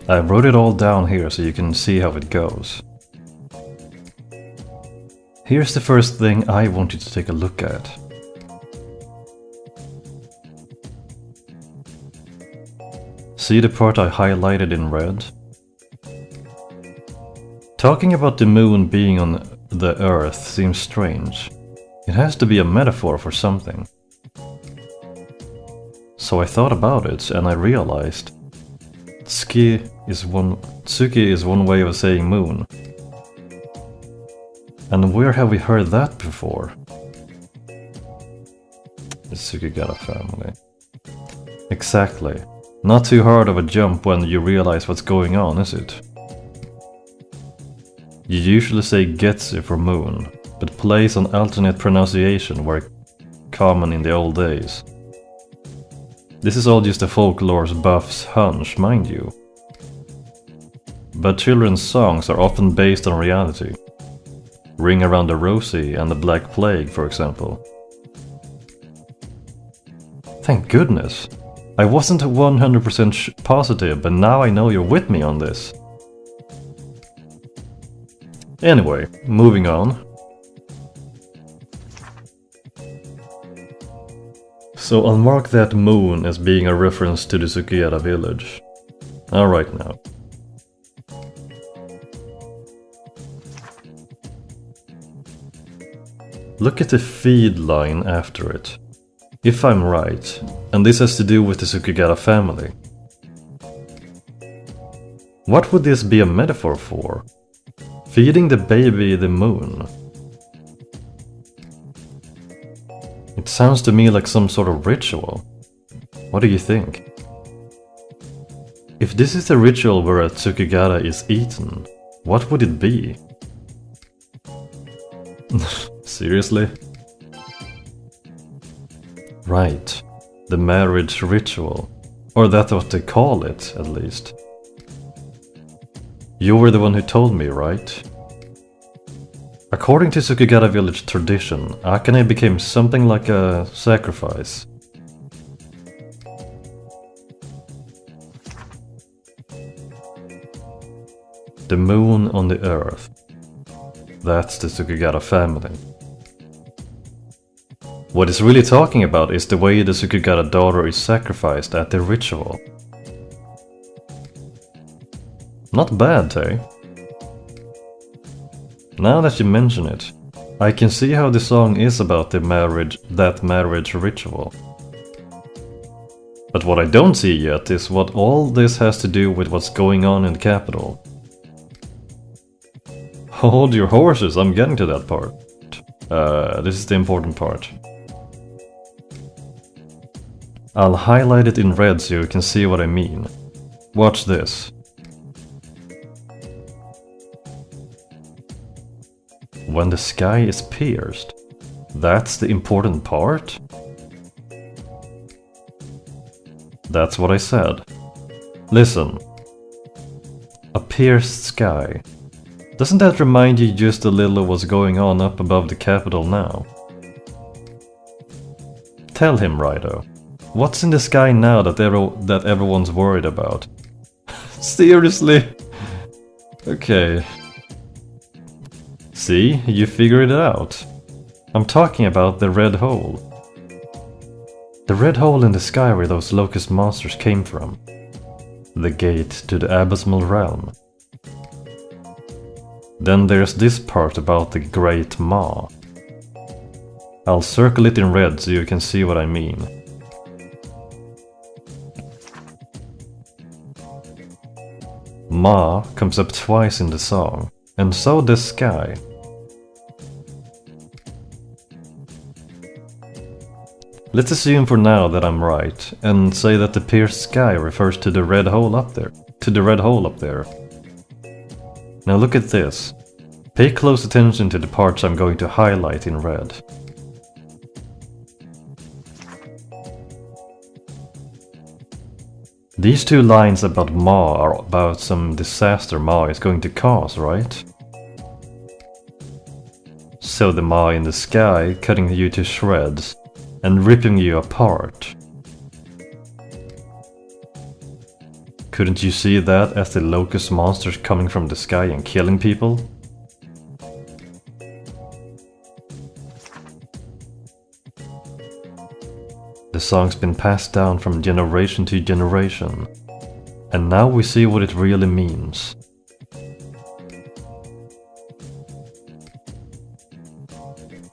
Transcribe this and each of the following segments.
I wrote it all down here so you can see how it goes. Here's the first thing I want you to take a look at. See the part I highlighted in red? Talking about the moon being on the Earth seems strange. It has to be a metaphor for something. So I thought about it and I realized Tsuki is one way of saying moon. And where have we heard that before? The Tsukigata family. Exactly. Not too hard of a jump when you realize what's going on, is it? You usually say Getsu for moon, but place an alternate pronunciation were common in the old days. This is all just a folklore's buff's hunch, mind you. But children's songs are often based on reality. Ring Around the Rosie and the Black Plague, for example. Thank goodness! I wasn't 100% positive, but now I know you're with me on this. Anyway, moving on. So I'll mark that moon as being a reference to the Tsukiyada village. Alright now. Look at the feed line after it. If I'm right, and this has to do with the Tsukigata family. What would this be a metaphor for? Feeding the baby the moon. It sounds to me like some sort of ritual. What do you think? If this is a ritual where a Tsukigata is eaten, what would it be? Seriously? Right, the marriage ritual. Or that's what they call it, at least. You were the one who told me, right? According to Tsukigata village tradition, Akane became something like a sacrifice. The moon on the earth. That's the Tsukigata family. What it's really talking about is the way the Tsukigata daughter is sacrificed at the ritual. Not bad, eh? Now that you mention it, I can see how the song is about that marriage ritual. But what I don't see yet is what all this has to do with what's going on in the capital. Hold your horses, I'm getting to that part. This is the important part. I'll highlight it in red so you can see what I mean. Watch this. When the sky is pierced, that's the important part? That's what I said. Listen. A pierced sky. Doesn't that remind you just a little of what's going on up above the capital now? Tell him, Raidou. What's in the sky now that everyone's worried about? Seriously? Okay. See, you figured it out. I'm talking about the red hole. The red hole in the sky where those locust monsters came from. The gate to the abysmal realm. Then there's this part about the Great Ma. I'll circle it in red so you can see what I mean. Ma comes up twice in the song, and so does sky. Let's assume for now that I'm right, and say that the pierced sky refers to the red hole up there. Now look at this. Pay close attention to the parts I'm going to highlight in red. These two lines about Ma are about some disaster Ma is going to cause, right? So the Ma in the sky cutting you to shreds and ripping you apart. Couldn't you see that as the locust monsters coming from the sky and killing people? The song's been passed down from generation to generation, and now we see what it really means.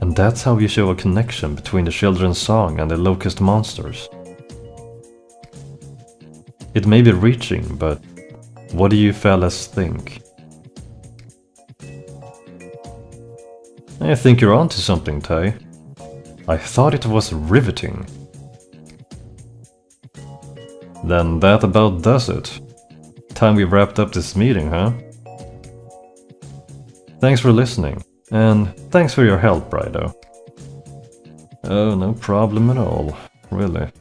And that's how you show a connection between the children's song and the locust monsters. It may be reaching, but what do you fellas think? I think you're onto something, Ty. I thought it was riveting. Then that about does it. Time we wrapped up this meeting, huh? Thanks for listening. And thanks for your help, Raidou. Oh, no problem at all, really.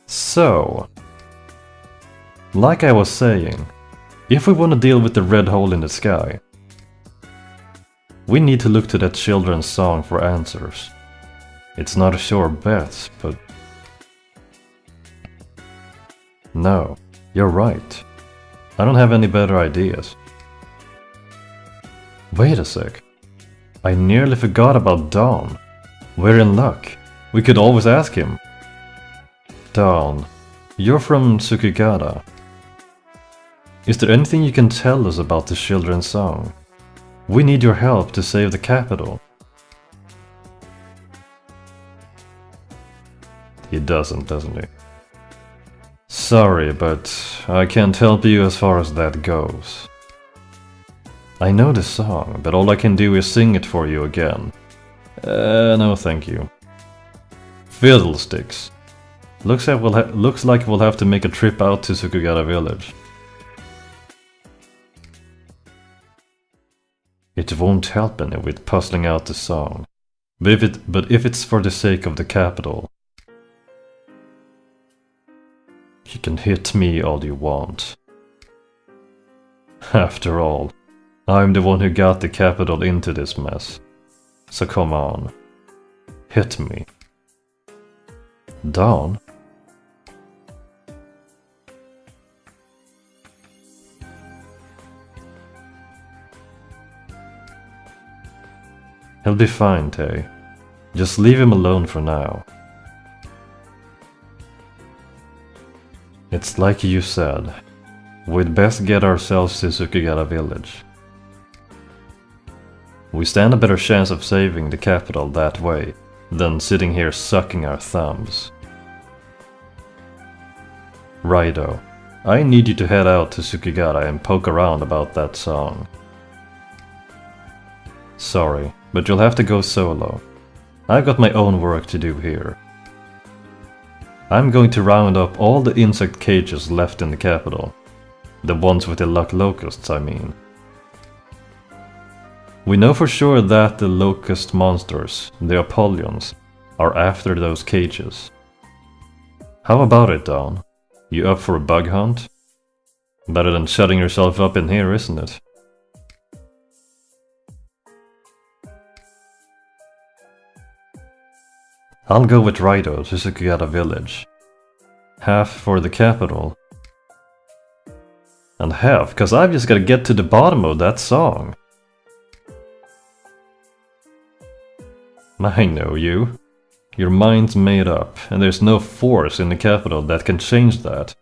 So, like I was saying, if we want to deal with the red hole in the sky, we need to look to that children's song for answers. It's not a sure bet, but... No, you're right. I don't have any better ideas. Wait a sec. I nearly forgot about Dahn. We're in luck. We could always ask him. Dahn, you're from Tsukigata. Is there anything you can tell us about the children's song? We need your help to save the capital. He doesn't he? Sorry, but I can't help you as far as that goes. I know the song, but all I can do is sing it for you again. No thank you. Fiddlesticks. Looks like we'll have to make a trip out to Tsukigata village. It won't help any with puzzling out the song. But if it's for the sake of the capital, you can hit me all you want. After all, I'm the one who got the capital into this mess. So come on, hit me. Dahn? He'll be fine, Tay. Just leave him alone for now. It's like you said. We'd best get ourselves to Tsukigata village. We stand a better chance of saving the capital that way than sitting here sucking our thumbs. Raidou, I need you to head out to Tsukigata and poke around about that song. Sorry, but you'll have to go solo. I've got my own work to do here. I'm going to round up all the insect cages left in the capital. The ones with the luck locusts, I mean. We know for sure that the locust monsters, the Apollons, are after those cages. How about it, Dahn? You up for a bug hunt? Better than shutting yourself up in here, isn't it? I'll go with Raidou to Tsukigata village. Half for the capital. And half, cause I've just gotta get to the bottom of that song. I know you. Your mind's made up, and there's no force in the capital that can change that.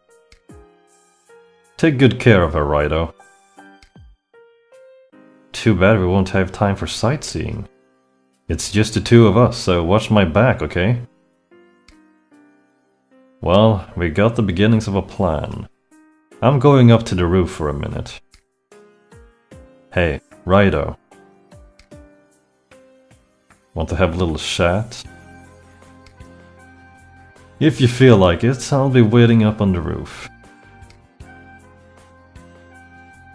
Take good care of her, Raidou. Too bad we won't have time for sightseeing. It's just the two of us, so watch my back, okay? Well, we got the beginnings of a plan. I'm going up to the roof for a minute. Hey, Raidou. Want to have a little chat? If you feel like it, I'll be waiting up on the roof.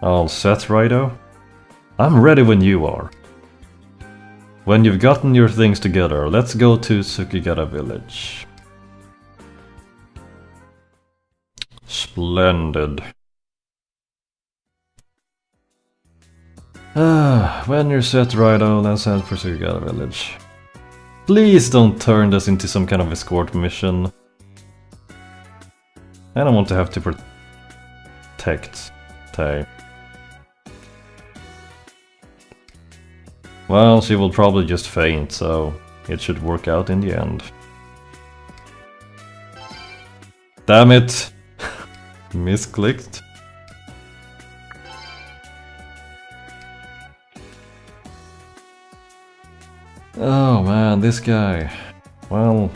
All set, Raidou? I'm ready when you are. When you've gotten your things together, let's go to Tsukigata village. Splendid. When you're set, Raidou, let's head for Tsukigata village. Please don't turn this into some kind of escort mission. I don't want to have to protect Tay. Well, she will probably just faint, so it should work out in the end. Damn it! Misclicked. Oh man, this guy. Well,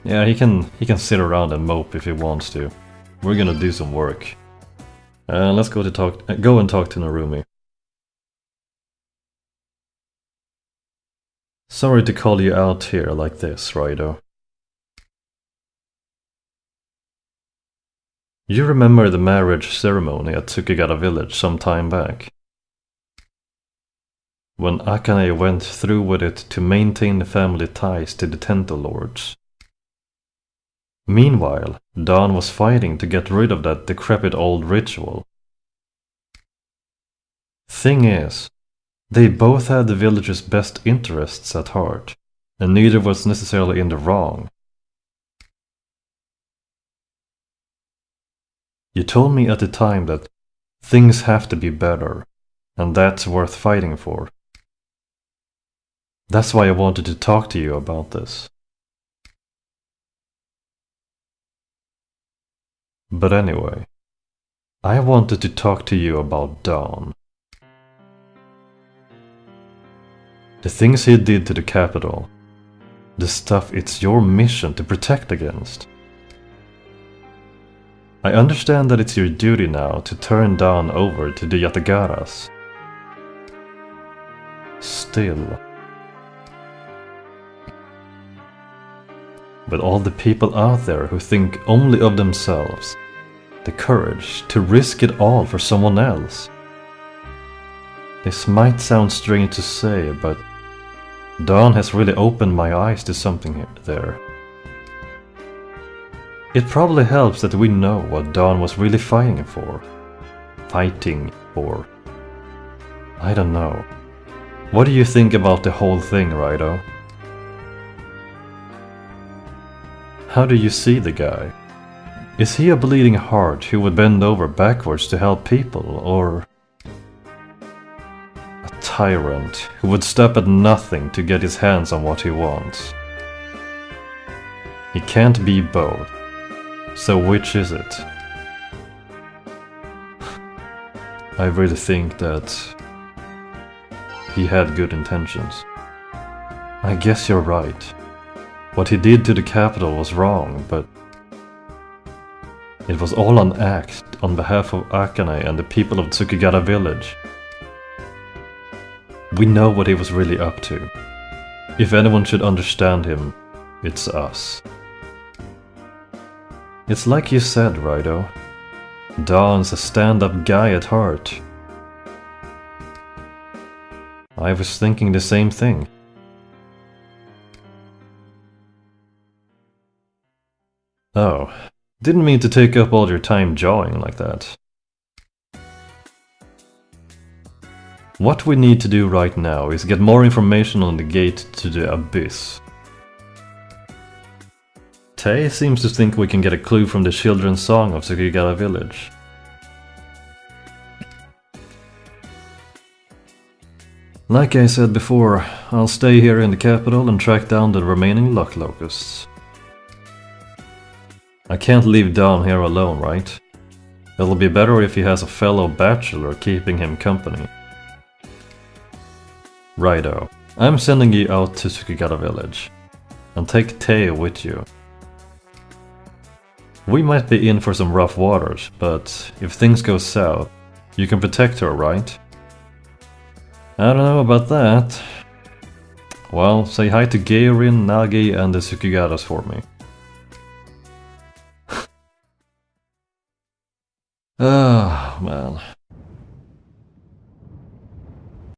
yeah, he can sit around and mope if he wants to. We're gonna do some work. Let's go and talk to Narumi. Sorry to call you out here like this, Raidou. You remember the marriage ceremony at Tsukigata village some time back? When Akane went through with it to maintain the family ties to the Tento lords. Meanwhile, Dahn was fighting to get rid of that decrepit old ritual. Thing is, they both had the village's best interests at heart, and neither was necessarily in the wrong. You told me at the time that things have to be better, and that's worth fighting for. That's why I wanted to talk to you about this. But anyway, I wanted to talk to you about Dahn. The things he did to the capital, the stuff it's your mission to protect against. I understand that it's your duty now to turn Dahn over to the Yatagaras. Still. With all the people out there who think only of themselves, the courage to risk it all for someone else. This might sound strange to say, but Dahn has really opened my eyes to something there. It probably helps that we know what Dahn was really fighting for. I don't know. What do you think about the whole thing, Raidou? How do you see the guy? Is he a bleeding heart who would bend over backwards to help people, or a tyrant who would stop at nothing to get his hands on what he wants? He can't be both. So which is it? I really think that he had good intentions. I guess you're right. What he did to the capital was wrong, but it was all an act on behalf of Akane and the people of Tsukigata village. We know what he was really up to. If anyone should understand him, it's us. It's like you said, Raidou. Dahn's a stand-up guy at heart. I was thinking the same thing. Oh, didn't mean to take up all your time jawing like that. What we need to do right now is get more information on the gate to the abyss. Tay seems to think we can get a clue from the children's song of Tsukigata village. Like I said before, I'll stay here in the capital and track down the remaining luck locusts. I can't leave Dahn here alone, right? It'll be better if he has a fellow bachelor keeping him company. Righto, I'm sending you out to Tsukigata village. And take Tay with you. We might be in for some rough waters, but if things go south, you can protect her, right? I don't know about that. Well, say hi to Geirin, Nagi and the Tsukigatas for me. Ah, man.